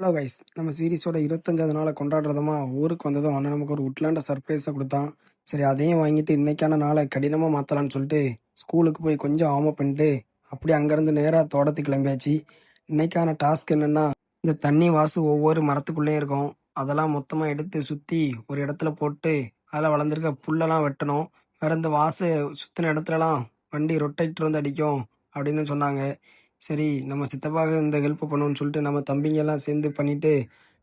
Hello guys, நம்ம சீரிஸோட 25வது நாளை கொண்டாடுறதுமா ஊருக்கு வந்ததும் அண்ணன் நமக்கு ஒரு உட்லாண்ட சர்ப்ரைஸை கொடுத்தான். சரி, அதையும் வாங்கிட்டு இன்னைக்கான நாளை கடினமாக மாற்றலான்னு சொல்லிட்டு ஸ்கூலுக்கு போய் கொஞ்சம் ஆர்ம் பண்ணிட்டு அப்படியே அங்கேருந்து நேராக தோட்டத்துக்கு கிளம்பியாச்சு. இன்னைக்கான டாஸ்க் என்னென்னா, இந்த தண்ணி வாசு ஒவ்வொரு மரத்துக்குள்ளேயும் இருக்கும். அதெல்லாம் மொத்தமாக எடுத்து சுற்றி ஒரு இடத்துல போட்டு அதில் வளர்ந்துருக்க புல்லெல்லாம் வெட்டணும். வேற இந்த வாசை சுற்றின இடத்துலலாம் வண்டி ரொட்டேட்டர் வந்து அடிக்கும் அப்படின்னு சொன்னாங்க. சரி, நம்ம சித்தப்பாவுக்கு இந்த ஹெல்ப் பண்ணுவோம்னு சொல்லிட்டு நம்ம தம்பிங்க எல்லாம் சேர்ந்து பண்ணிட்டு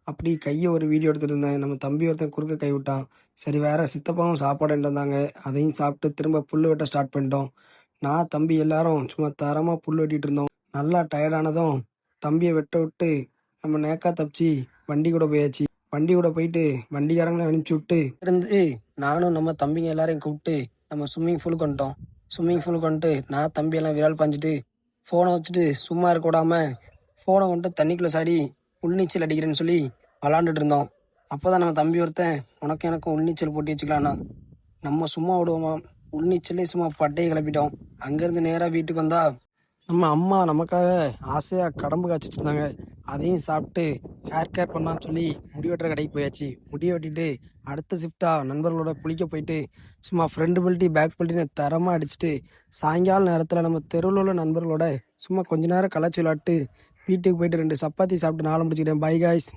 அப்படி கையை ஒரு வீடியோ எடுத்துட்டு இருந்தேன். நம்ம தம்பி ஒருத்தன் குறுக்க கை விட்டான். சரி, வேற சித்தப்பாவும் சாப்பாடு இருந்தாங்க. அதையும் சாப்பிட்டு திரும்ப புல் வெட்ட ஸ்டார்ட் பண்ணிட்டோம். நான் தம்பி எல்லாரும் சும்மா தரமா புல் வெட்டிட்டு இருந்தோம். நல்லா டயர்டானதும் தம்பியை வெட்ட விட்டு நம்ம நேக்கா தப்பிச்சு வண்டி கூட போயாச்சு. வண்டி கூட போயிட்டு வண்டிக்காரங்களை அனுப்பிச்சி விட்டு இருந்து நானும் நம்ம தம்பிங்க எல்லாரையும் கூப்பிட்டு நம்ம ஸ்விம்மிங் பூலுக்கு வந்துட்டோம். ஸ்விம்மிங் பூலுக்கு வந்துட்டு நான் தம்பி எல்லாம் விரால் பாஞ்சிட்டு ஃபோனை வச்சுட்டு சும்மா இருக்க விடாம ஃபோனை கொண்டு தண்ணிக்குள்ளே சாடி உள்நீச்சல் அடிக்கிறேன்னு சொல்லி விளாண்டுட்டு இருந்தோம். அப்போ தான் நம்ம தம்பி ஒருத்தன், உனக்கு எனக்கும் உள்நீச்சல் போட்டி வச்சுக்கலான்னா நம்ம சும்மா விடுவோமா, உள்நீச்சலே சும்மா பட்டையை கிளப்பிட்டோம். அங்கேருந்து நேராக வீட்டுக்கு வந்தா நம்ம அம்மா நமக்காக ஆசையாக கடம்பு காய்ச்சி வச்சுருந்தாங்க. அதையும் சாப்பிட்டு ஹேர் கேர் பண்ணான்னு சொல்லி முடி வெட்டுற கடைக்கு போயாச்சு. முடியை வெட்டிட்டு அடுத்த ஷிஃப்டாக நண்பர்களோட குளிக்க போயிட்டு சும்மா ஃப்ரெண்டு பெல்ட்டி பேக் பெல்ட்டின்னு தரமாக அடிச்சுட்டு சாயங்கால நேரத்தில் நம்ம தெருவில் உள்ள நண்பர்களோட சும்மா கொஞ்ச நேரம் கலாச்சி விளாட்டு வீட்டுக்கு போயிட்டு 2 சப்பாத்தி சாப்பிட்டு நாளை முடிச்சுக்கிட்டேன். By guys.